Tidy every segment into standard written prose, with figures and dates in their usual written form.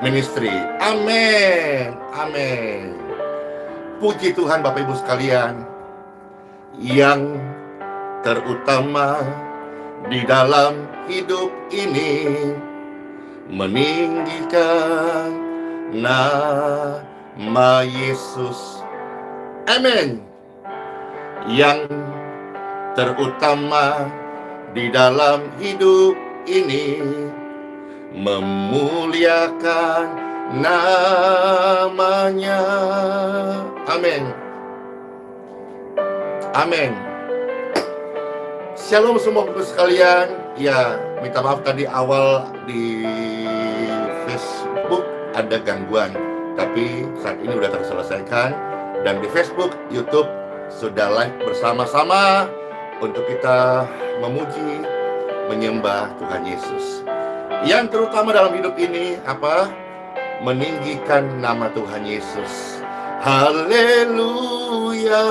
Ministry. Amin. Amin. Puji Tuhan Bapak Ibu sekalian, yang terutama di dalam hidup ini meninggikan nama Yesus. Amin. Yang terutama di dalam hidup ini memuliakan namanya. Amin. Amin. Shalom semua Bapak sekalian. Ya, minta maaf tadi awal di Facebook ada gangguan, tapi saat ini sudah terselesaikan. Dan di Facebook, YouTube sudah live bersama-sama untuk kita memuji, menyembah Tuhan Yesus. Yang terutama dalam hidup ini apa? Meninggikan nama Tuhan Yesus. Haleluya,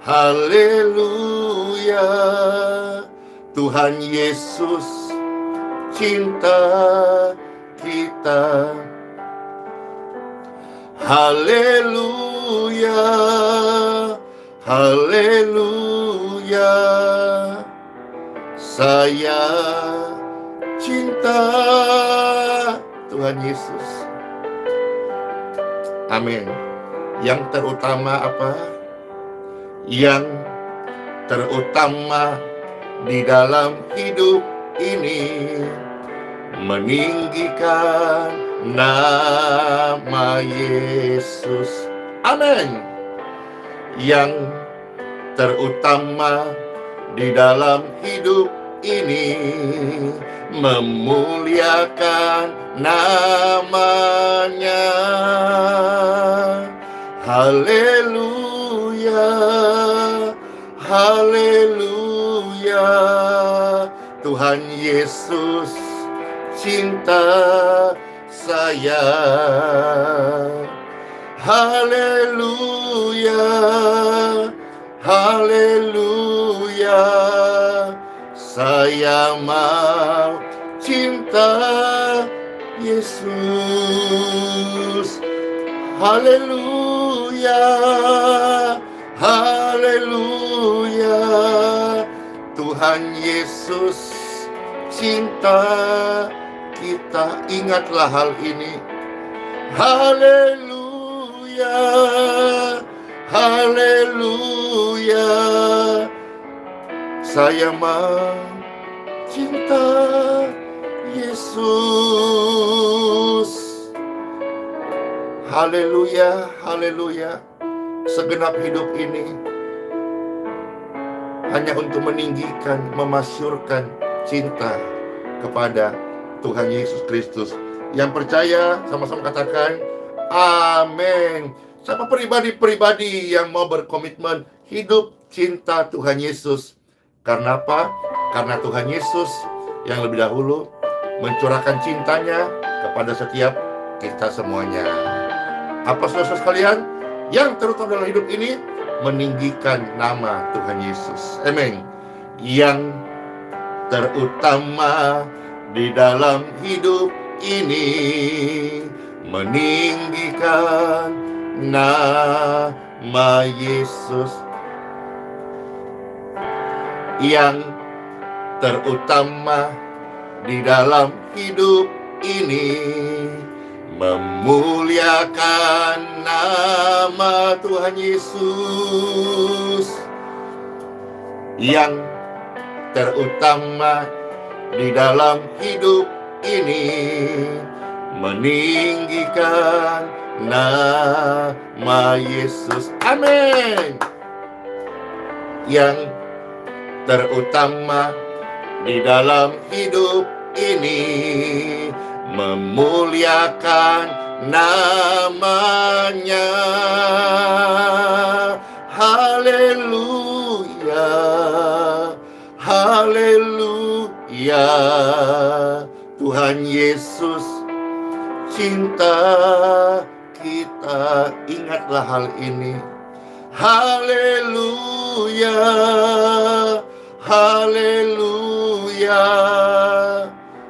haleluya. Tuhan Yesus cinta kita. Haleluya, haleluya. Saya cinta Tuhan Yesus. Amin. Yang terutama apa? Yang terutama di dalam hidup ini meninggikan nama Yesus. Amin. Yang terutama di dalam hidup ini memuliakan namanya. Haleluya, haleluya. Tuhan Yesus cinta saya. Haleluya, haleluya. Saya mau cinta Yesus. Haleluya, haleluya. Tuhan Yesus cinta kita. Ingatlah hal ini. Haleluya, haleluya. Saya mau cinta Yesus. Haleluya, haleluya. Segenap hidup ini hanya untuk meninggikan, memasyurkan cinta kepada Tuhan Yesus Kristus. Yang percaya sama-sama katakan amin. Sama pribadi-pribadi yang mau berkomitmen hidup cinta Tuhan Yesus. Karena apa? Karena Tuhan Yesus yang lebih dahulu mencurahkan cintanya kepada setiap kita semuanya. Apa saudara sekalian? Yang terutama dalam hidup ini meninggikan nama Tuhan Yesus. Amin. Yang terutama di dalam hidup ini meninggikan nama Yesus. Yang terutama di dalam hidup ini memuliakan nama Tuhan Yesus. Yang terutama di dalam hidup ini meninggikan nama Yesus. Amin. Yang terutama di dalam hidup ini memuliakan namanya. Haleluya, haleluya. Tuhan Yesus cinta kita. Ingatlah hal ini. Haleluya, haleluya.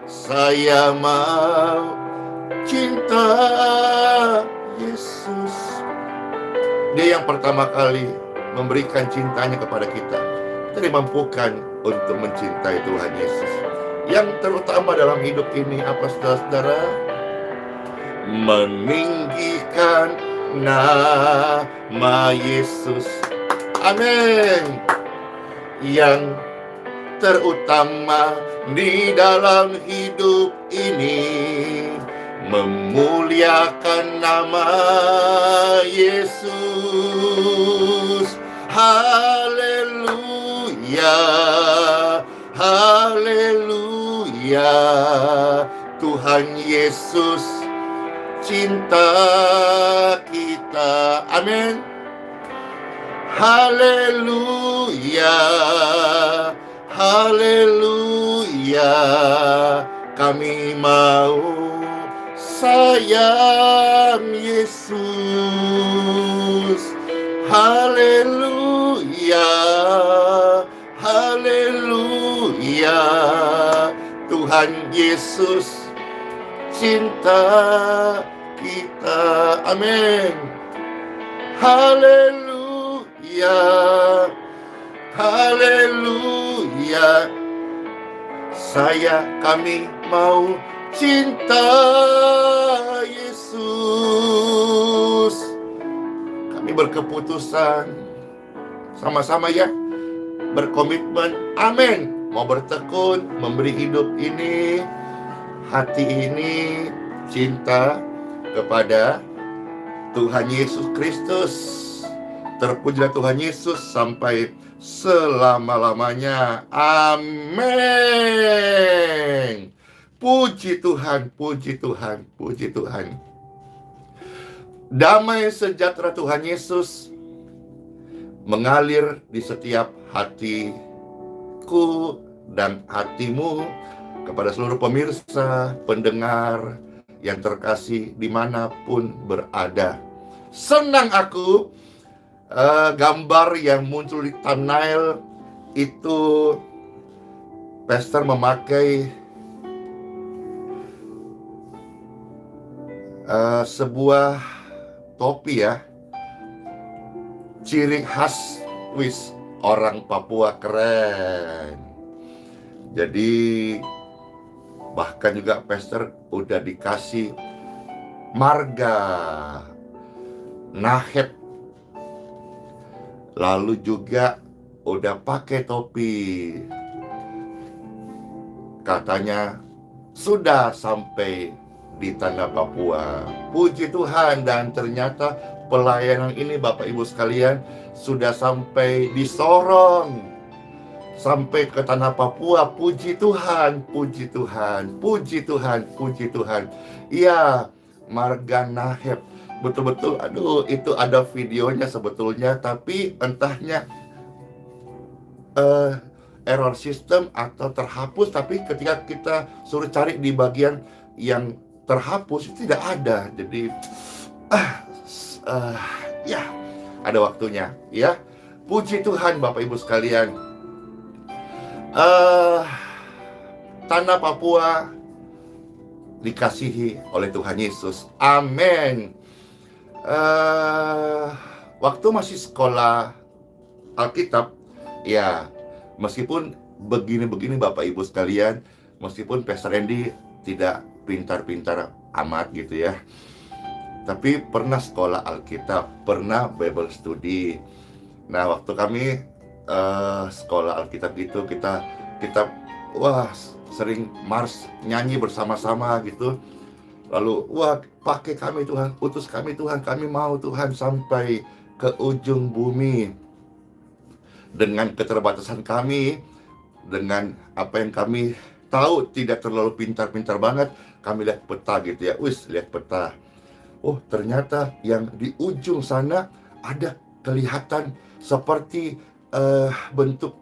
Saya mau cinta Yesus. Dia yang pertama kali memberikan cintanya kepada kita. Kita dimampukan untuk mencintai Tuhan Yesus. Yang terutama dalam hidup ini apa, saudara-saudara? Meninggikan nama Yesus. Amin. Yang terutama di dalam hidup ini, memuliakan nama Yesus. Haleluya, haleluya. Tuhan Yesus cinta kita. Amin. Haleluya, haleluya. Kami mau sayang Yesus. Haleluya, haleluya. Tuhan Yesus cinta kita. Amin. Haleluya, haleluya. Kami mau cinta Yesus. Kami berkeputusan sama-sama ya, berkomitmen, amin, mau bertekun, memberi hidup ini, hati ini, cinta kepada Tuhan Yesus Kristus. Terpujilah Tuhan Yesus sampai selama-lamanya. Amin. Puji Tuhan, puji Tuhan, puji Tuhan. Damai sejahtera Tuhan Yesus mengalir di setiap hatiku dan hatimu, kepada seluruh pemirsa, pendengar yang terkasih dimanapun berada. Senang aku gambar yang muncul di thumbnail itu pastor memakai sebuah topi ya, ciri khas orang Papua, keren. Jadi bahkan juga pastor udah dikasih marga Nahep, lalu juga udah pakai topi, katanya sudah sampai di tanah Papua. Puji Tuhan. Dan ternyata pelayanan ini Bapak Ibu sekalian sudah sampai di Sorong, sampai ke tanah Papua. Puji Tuhan, puji Tuhan, puji Tuhan, puji Tuhan. Iya, marga Nahep. Betul-betul, aduh, itu ada videonya sebetulnya, tapi entahnya error sistem atau terhapus. Tapi ketika kita suruh cari di bagian yang terhapus, itu tidak ada. Jadi ya, ada waktunya ya. Puji Tuhan Bapak Ibu sekalian. Tanah Papua dikasihi oleh Tuhan Yesus. Amin. Waktu masih sekolah Alkitab, ya, meskipun begini-begini Bapak Ibu sekalian, meskipun Pastor Randy tidak pintar-pintar amat gitu ya, tapi pernah sekolah Alkitab, pernah Bible study. Nah, waktu kami sekolah Alkitab itu kita wah, sering mars, nyanyi bersama-sama gitu. Lalu, wah, pakai kami Tuhan, utus kami Tuhan, kami mau Tuhan sampai ke ujung bumi. Dengan keterbatasan kami, dengan apa yang kami tahu tidak terlalu pintar-pintar banget, kami lihat peta gitu ya. Lihat peta. Oh, ternyata yang di ujung sana ada kelihatan seperti bentuk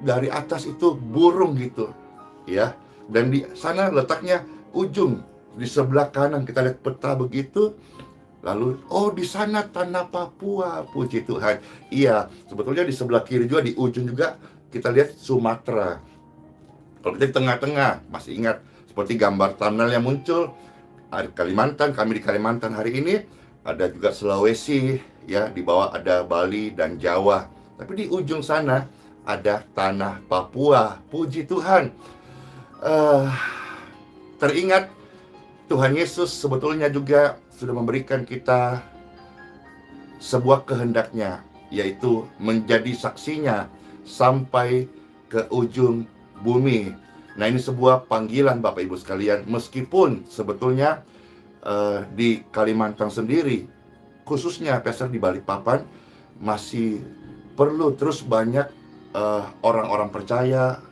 dari atas itu burung gitu ya. Dan di sana letaknya ujung di sebelah kanan, kita lihat peta begitu. Lalu, oh, di sana tanah Papua, puji Tuhan. Iya, sebetulnya di sebelah kiri juga, di ujung juga kita lihat Sumatera. Kalau kita di tengah-tengah, masih ingat seperti gambar thumbnail yang muncul, Kalimantan, kami di Kalimantan hari ini, ada juga Sulawesi, ya, di bawah ada Bali dan Jawa. Tapi di ujung sana ada tanah Papua. Puji Tuhan. Eh, Teringat Tuhan Yesus sebetulnya juga sudah memberikan kita sebuah kehendaknya, yaitu menjadi saksinya sampai ke ujung bumi. Nah, ini sebuah panggilan Bapak Ibu sekalian, meskipun sebetulnya di Kalimantan sendiri, khususnya Pastor di Balikpapan, masih perlu terus banyak orang-orang percaya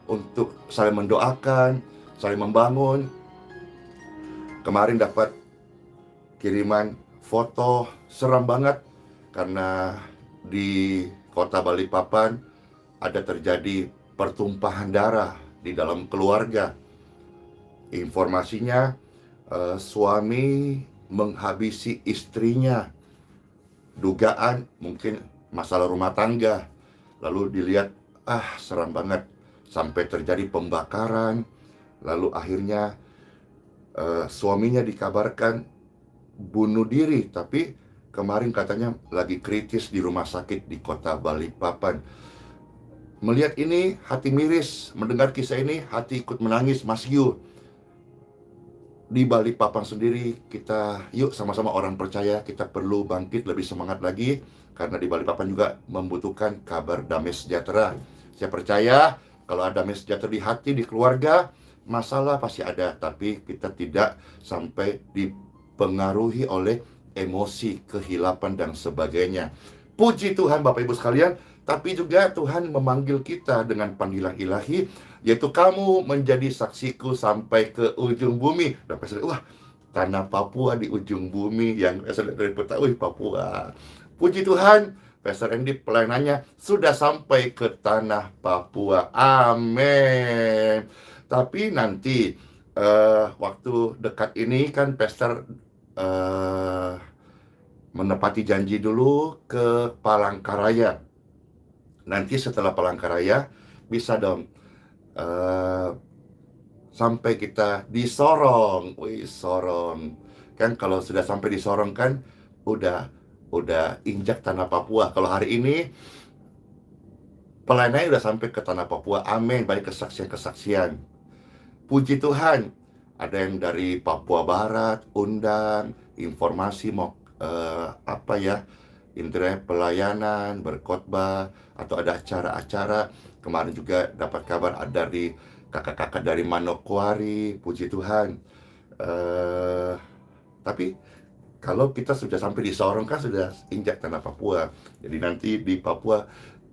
untuk saling mendoakan, saling membangun. Kemarin dapat kiriman foto seram banget karena di kota Balikpapan ada terjadi pertumpahan darah di dalam keluarga. Informasinya suami menghabisi istrinya, dugaan mungkin masalah rumah tangga. Lalu dilihat, seram banget, sampai terjadi pembakaran. Lalu akhirnya suaminya dikabarkan bunuh diri, tapi kemarin katanya lagi kritis di rumah sakit di kota Balikpapan. Melihat ini hati miris, mendengar kisah ini hati ikut menangis, Mas Yu. Di Balikpapan sendiri kita, yuk sama-sama orang percaya, kita perlu bangkit lebih semangat lagi, karena di Balikpapan juga membutuhkan kabar damai sejahtera. Saya percaya kalau ada damai sejahtera di hati, di keluarga, masalah pasti ada, tapi kita tidak sampai dipengaruhi oleh emosi, kehilapan, dan sebagainya. Puji Tuhan Bapak Ibu sekalian. Tapi juga Tuhan memanggil kita dengan panggilan ilahi, yaitu kamu menjadi saksiku sampai ke ujung bumi. Dan Pastor, tanah Papua di ujung bumi, yang Pastor dari Betawi, Papua. Puji Tuhan, Pastor Andy pelayanannya sudah sampai ke tanah Papua. Amin. Tapi nanti waktu dekat ini kan Pastor menepati janji dulu ke Palangkaraya. Nanti setelah Palangkaraya bisa dong sampai kita di Sorong. Sorong. Kan kalau sudah sampai di Sorong kan udah injak tanah Papua. Kalau hari ini pelayanannya udah sampai ke tanah Papua. Amin. Banyak kesaksian-kesaksian. Puji Tuhan. Ada yang dari Papua Barat undang informasi mau internet pelayanan, berkhotbah, atau ada acara-acara. Kemarin juga dapat kabar ada dari kakak-kakak dari Manokwari. Puji Tuhan. Tapi kalau kita sudah sampai di Sorong kan sudah injak tanah Papua. Jadi nanti di Papua,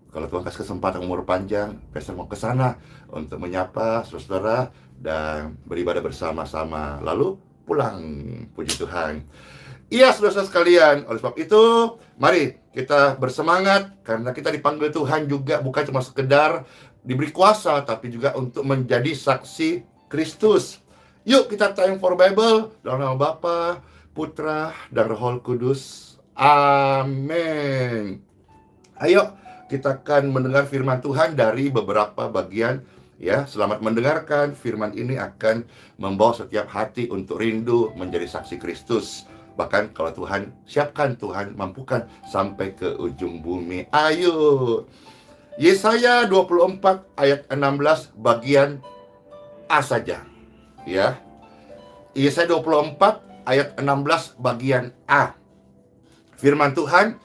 kalau Tuhan kasih kesempatan umur panjang, Pastor mau ke sana untuk menyapa saudara dan beribadah bersama-sama. Lalu pulang. Puji Tuhan. Iya, saudara sekalian, oleh sebab itu, mari kita bersemangat, karena kita dipanggil Tuhan juga bukan cuma sekedar diberi kuasa, tapi juga untuk menjadi saksi Kristus. Yuk kita time for Bible, dalam nama Bapa, Putra, dan Roh Kudus. Amin. Ayo, kita akan mendengar firman Tuhan dari beberapa bagian. Ya, selamat mendengarkan. Firman ini akan membawa setiap hati untuk rindu menjadi saksi Kristus. Bahkan kalau Tuhan siapkan, Tuhan mampukan sampai ke ujung bumi. Ayo. Yesaya 24 ayat 16 bagian A saja. Ya. Yesaya 24 ayat 16 bagian A. Firman Tuhan,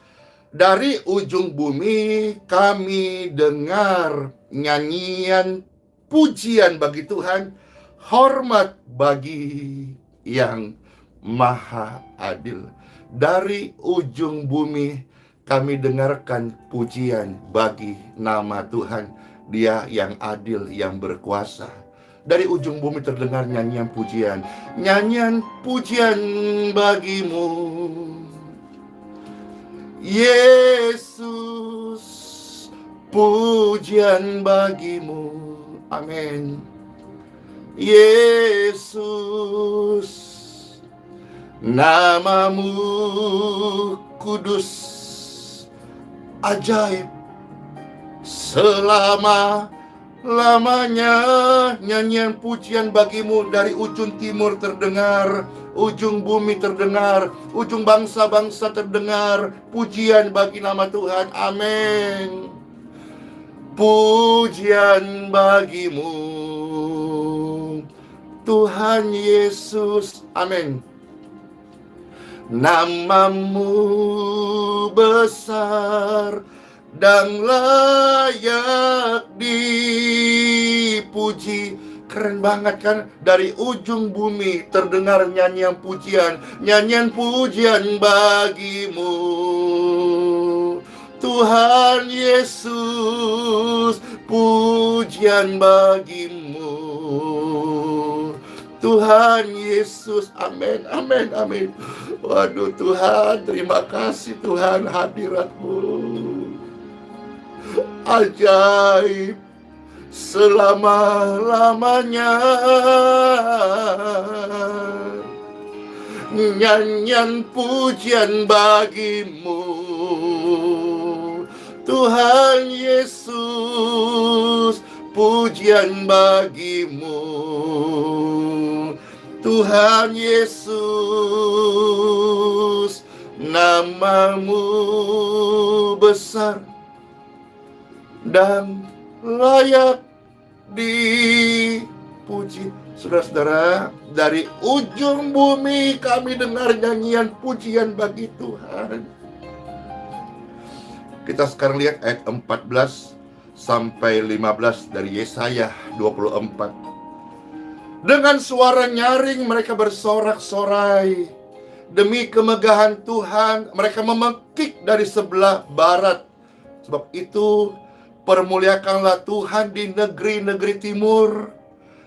dari ujung bumi kami dengar nyanyian pujian bagi Tuhan, hormat bagi yang Maha Adil. Dari ujung bumi kami dengarkan pujian bagi nama Tuhan, Dia yang adil, yang berkuasa. Dari ujung bumi terdengar nyanyian pujian bagimu, Yesus, pujian bagimu. Amin. Yesus, namamu kudus, ajaib selama-lamanya. lamanya nyanyian pujian bagimu dari ujung timur terdengar, ujung bumi terdengar, ujung bangsa-bangsa terdengar, pujian bagi nama Tuhan. Amin. Pujian bagimu Tuhan Yesus. Amin. Namamu besar dan layak dipuji. Keren banget kan? Dari ujung bumi terdengar nyanyian pujian bagimu Tuhan Yesus. Pujian bagimu Tuhan Yesus. Amin, amin, amin. Waduh Tuhan, terima kasih Tuhan, hadirat-Mu ajaib selama-lamanya. Nyanyian pujian bagimu Tuhan Yesus. Pujian bagimu Tuhan Yesus. Namamu besar dan layak dipuji. Saudara-saudara, dari ujung bumi kami dengar nyanyian pujian bagi Tuhan. Kita sekarang lihat ayat 14 sampai 15 dari Yesaya 24. Dengan suara nyaring mereka bersorak-sorai. Demi kemegahan Tuhan, mereka memekik dari sebelah barat. Sebab itu, permuliakanlah Tuhan di negeri-negeri timur.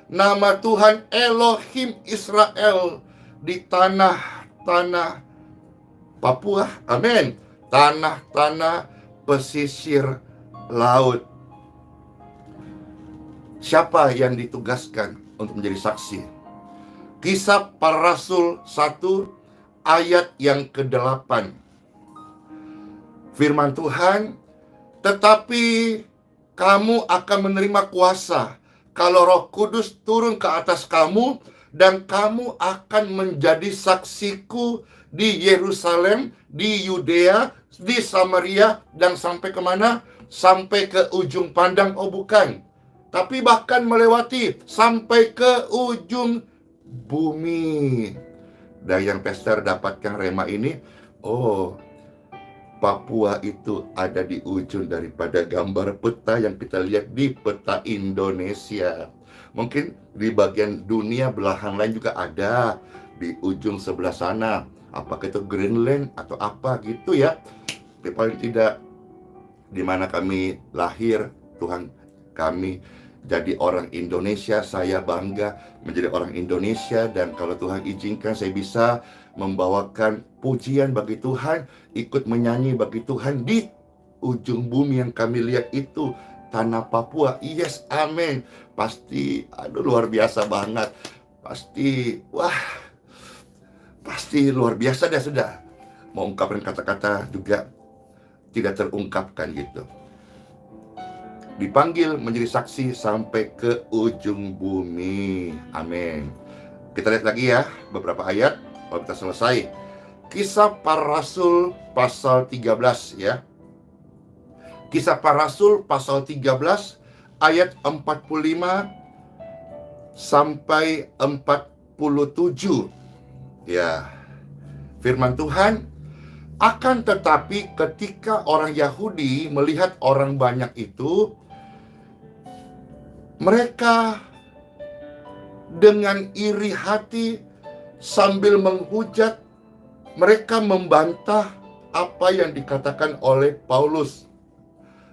Nama Tuhan Elohim Israel di tanah-tanah Papua. Amin. Tanah-tanah pesisir laut. Siapa yang ditugaskan untuk menjadi saksi? Kisah Para Rasul 1 ayat yang ke-8. Firman Tuhan, tetapi kamu akan menerima kuasa kalau Roh Kudus turun ke atas kamu, dan kamu akan menjadi saksiku di Yerusalem, di Yudea, di Samaria, dan sampai kemana? Sampai ke ujung pandang. Oh bukan, tapi bahkan melewati sampai ke ujung bumi. Dan yang Pastor dapatkan rema ini, oh, Papua itu ada di ujung daripada gambar peta yang kita lihat di peta Indonesia. Mungkin di bagian dunia belahan lain juga ada di ujung sebelah sana. Apakah itu Greenland atau apa gitu ya. Tapi paling tidak, di mana kami lahir, Tuhan kami jadi orang Indonesia. Saya bangga menjadi orang Indonesia, dan kalau Tuhan izinkan saya bisa membawakan pujian bagi Tuhan, ikut menyanyi bagi Tuhan di ujung bumi yang kami lihat itu, tanah Papua. Yes, amin. Pasti, aduh luar biasa banget. Pasti, wah, pasti luar biasa dah sudah. Mau ungkapkan kata-kata juga tidak terungkapkan gitu. Dipanggil menjadi saksi sampai ke ujung bumi. Amin. Kita lihat lagi ya beberapa ayat kalau kita selesai. Kisah Para Rasul pasal 13 ya. Kisah Para Rasul pasal 13 ayat 45 sampai 47. Ya. Firman Tuhan, akan tetapi ketika orang Yahudi melihat orang banyak itu, mereka dengan iri hati sambil menghujat, mereka membantah apa yang dikatakan oleh Paulus.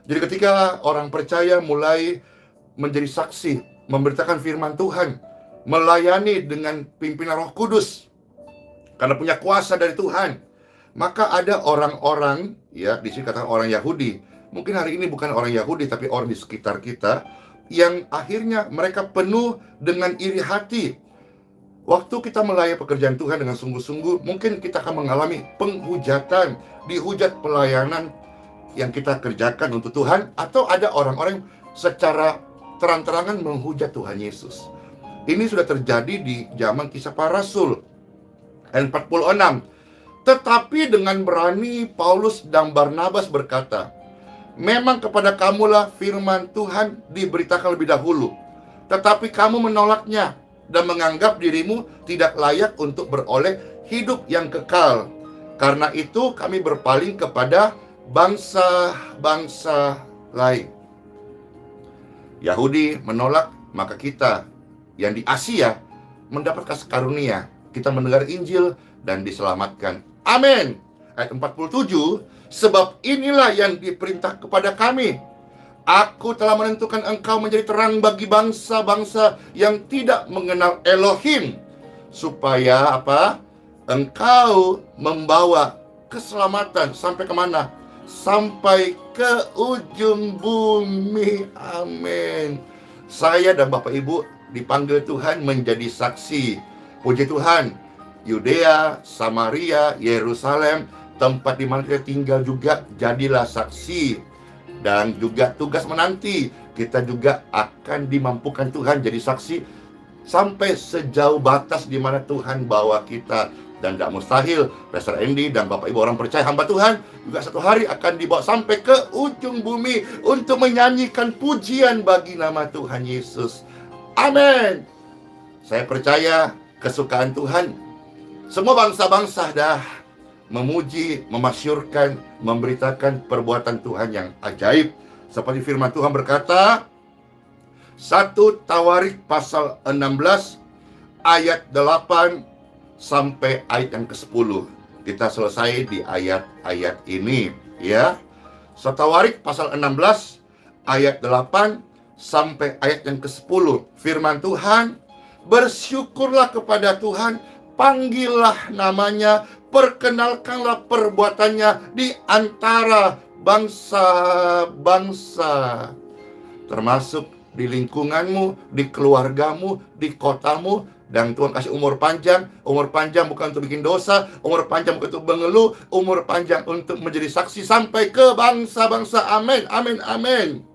Jadi ketika orang percaya mulai menjadi saksi, memberitakan firman Tuhan, melayani dengan pimpinan Roh Kudus, karena punya kuasa dari Tuhan, maka ada orang-orang, ya di sini katakan orang Yahudi, mungkin hari ini bukan orang Yahudi tapi orang di sekitar kita, yang akhirnya mereka penuh dengan iri hati. Waktu kita melayani pekerjaan Tuhan dengan sungguh-sungguh, mungkin kita akan mengalami penghujatan, dihujat pelayanan yang kita kerjakan untuk Tuhan. Atau ada orang-orang secara terang-terangan menghujat Tuhan Yesus. Ini sudah terjadi di zaman Kisah Para Rasul ayat 46. Tetapi dengan berani Paulus dan Barnabas berkata, memang kepada kamulah firman Tuhan diberitakan lebih dahulu, tetapi kamu menolaknya dan menganggap dirimu tidak layak untuk beroleh hidup yang kekal. Karena itu kami berpaling kepada bangsa-bangsa lain. Yahudi menolak, maka kita yang di Asia mendapat kasih karunia. Kita mendengar Injil dan diselamatkan. Amin. Ayat 47, sebab inilah yang diperintah kepada kami. Aku telah menentukan engkau menjadi terang bagi bangsa-bangsa yang tidak mengenal Elohim, supaya apa? Engkau membawa keselamatan sampai kemana? Sampai ke ujung bumi. Amin. Saya dan Bapak Ibu dipanggil Tuhan menjadi saksi. Puji Tuhan, Yudea, Samaria, Yerusalem, tempat di mana kita tinggal juga jadilah saksi. Dan juga tugas menanti, kita juga akan dimampukan Tuhan jadi saksi sampai sejauh batas di mana Tuhan bawa kita. Dan tidak mustahil, Pastor Andy dan Bapak Ibu orang percaya hamba Tuhan juga satu hari akan dibawa sampai ke ujung bumi untuk menyanyikan pujian bagi nama Tuhan Yesus. Amin. Saya percaya kesukaan Tuhan, semua bangsa-bangsa dah memuji, memasyurkan, memberitakan perbuatan Tuhan yang ajaib. Seperti firman Tuhan berkata, 1 Tawarik pasal 16 ayat 8 sampai ayat yang ke-10. Kita selesai di ayat-ayat ini, ya. 1 Tawarik pasal 16 ayat 8 sampai ayat yang ke-10. Firman Tuhan, bersyukurlah kepada Tuhan, panggillah namanya, perkenalkanlah perbuatannya di antara bangsa-bangsa, termasuk di lingkunganmu, di keluargamu, di kotamu. Dan Tuhan kasih umur panjang bukan untuk bikin dosa, umur panjang bukan untuk mengeluh, umur panjang untuk menjadi saksi sampai ke bangsa-bangsa. Amin, amin, amin.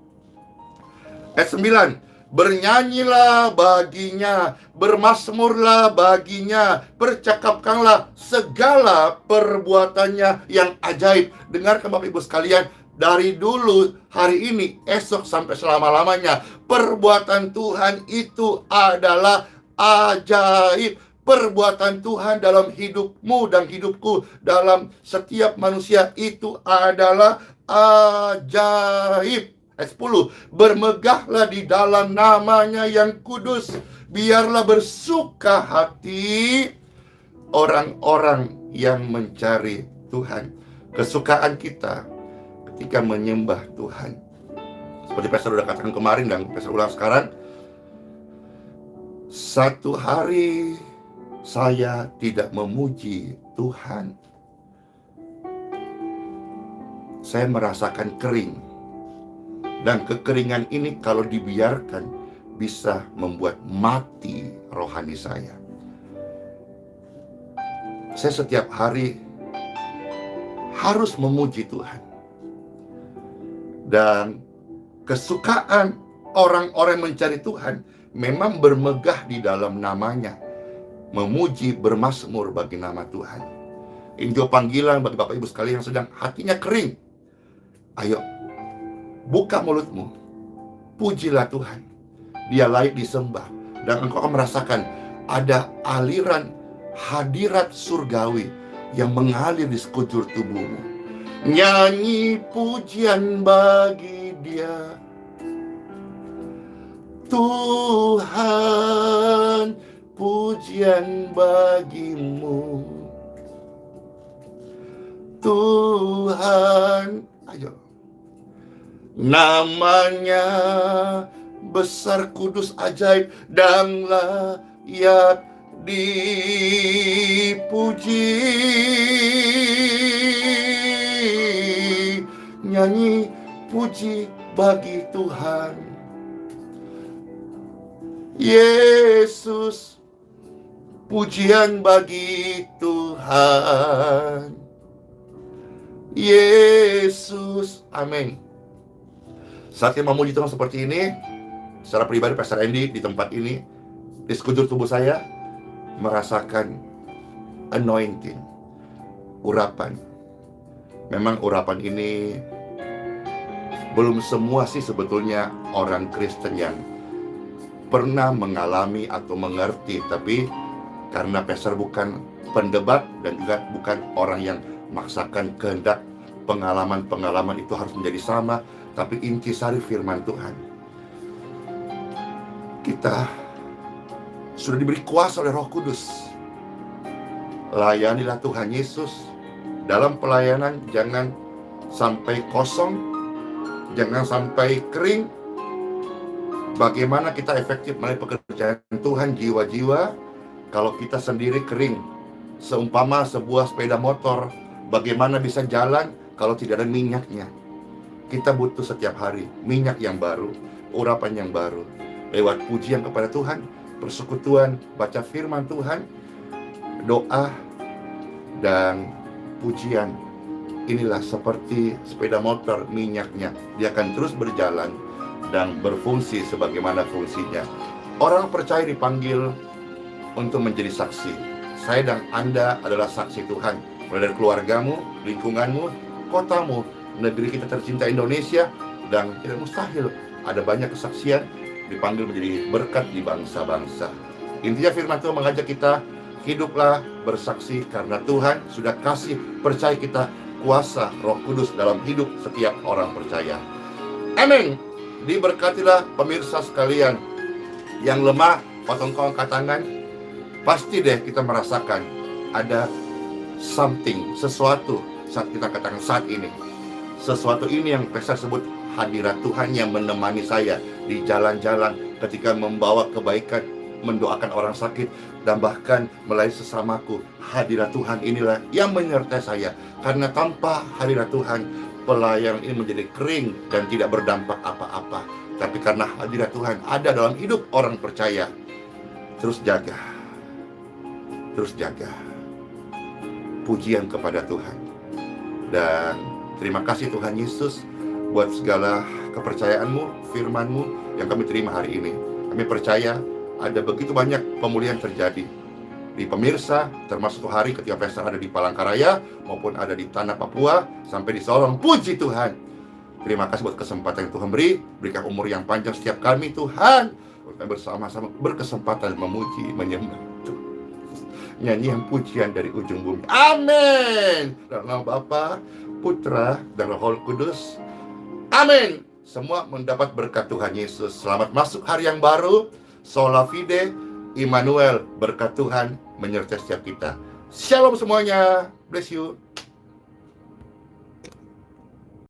Ayat 9, bernyanyilah baginya, bermazmurlah baginya, percakapkanlah segala perbuatannya yang ajaib. Dengarkan Bapak Ibu sekalian, dari dulu, hari ini, esok sampai selama-lamanya, perbuatan Tuhan itu adalah ajaib. Perbuatan Tuhan dalam hidupmu dan hidupku, dalam setiap manusia itu adalah ajaib. Ayat 10, bermegahlah di dalam namanya yang kudus, biarlah bersuka hati orang-orang yang mencari Tuhan. Kesukaan kita ketika menyembah Tuhan, seperti Pastor sudah katakan kemarin dan Pastor ulang sekarang, satu hari saya tidak memuji Tuhan, saya merasakan kering. Dan kekeringan ini kalau dibiarkan bisa membuat mati rohani saya. Saya setiap hari harus memuji Tuhan. Dan kesukaan orang-orang mencari Tuhan memang bermegah di dalam namanya, memuji, bermazmur bagi nama Tuhan. Ini juga panggilan bagi Bapak Ibu sekalian yang sedang hatinya kering. Ayo, buka mulutmu, pujilah Tuhan. Dia layak disembah. Dan engkau akan merasakan ada aliran hadirat surgawi yang mengalir di sekujur tubuhmu. Nyanyi pujian bagi Dia, Tuhan, pujian bagimu, Tuhan. Ayo, namanya besar, kudus, ajaib, dan layak dipuji. Nyanyi puji bagi Tuhan Yesus, pujian bagi Tuhan Yesus. Amin. Saat kita memuji Tuhan seperti ini, secara pribadi Pastor Andy di tempat ini, di sekujur tubuh saya merasakan anointing, urapan. Memang urapan ini belum semua sih sebetulnya orang Kristen yang pernah mengalami atau mengerti, tapi karena Pastor bukan pendebat dan juga bukan orang yang maksakan kehendak pengalaman-pengalaman itu harus menjadi sama, tapi intisari firman Tuhan. Kita sudah diberi kuasa oleh Roh Kudus. Layanilah Tuhan Yesus. Dalam pelayanan jangan sampai kosong, jangan sampai kering. Bagaimana kita efektif melayani pekerjaan Tuhan, jiwa-jiwa, kalau kita sendiri kering? Seumpama sebuah sepeda motor, bagaimana bisa jalan kalau tidak ada minyaknya? Kita butuh setiap hari minyak yang baru, urapan yang baru. Lewat pujian kepada Tuhan, persekutuan, baca firman Tuhan, doa, dan pujian. Inilah seperti sepeda motor, minyaknya. Dia akan terus berjalan dan berfungsi sebagaimana fungsinya. Orang percaya dipanggil untuk menjadi saksi. Saya dan Anda adalah saksi Tuhan. Mulai dari keluargamu, lingkunganmu, kotamu, negeri kita tercinta Indonesia, dan tidak mustahil ada banyak kesaksian dipanggil menjadi berkat di bangsa-bangsa. Intinya firman Tuhan mengajak kita, hiduplah bersaksi karena Tuhan sudah kasih percaya kita kuasa Roh Kudus dalam hidup setiap orang percaya. Amin. Diberkatilah pemirsa sekalian. Yang lemah, potong angkat tangan. Pasti deh kita merasakan ada something, sesuatu saat kita katakan saat ini. Sesuatu ini yang saya sebut hadirat Tuhan yang menemani saya di jalan-jalan ketika membawa kebaikan, mendoakan orang sakit, dan bahkan melayani sesamaku. Hadirat Tuhan inilah yang menyertai saya. Karena tanpa hadirat Tuhan, pelayanan ini menjadi kering dan tidak berdampak apa-apa. Tapi karena hadirat Tuhan ada dalam hidup orang percaya, terus jaga. Terus jaga. Pujian kepada Tuhan. Dan terima kasih Tuhan Yesus buat segala kepercayaanmu, firman-Mu yang kami terima hari ini. Kami percaya ada begitu banyak pemulihan terjadi di pemirsa, termasuk hari ketika Pastor ada di Palangkaraya maupun ada di tanah Papua sampai di Sorong. Puji Tuhan. Terima kasih buat kesempatan yang Tuhan beri. Berikan umur yang panjang setiap kami Tuhan. Kita bersama-sama berkesempatan memuji, menyembah nyanyian pujian dari ujung bumi. Amin. Dalam nama Bapa, Putra, dan Roh Kudus. Amin. Semua mendapat berkat Tuhan Yesus. Selamat masuk hari yang baru. Sola Fide, Immanuel, berkat Tuhan menyertai setiap kita. Shalom semuanya. Bless you.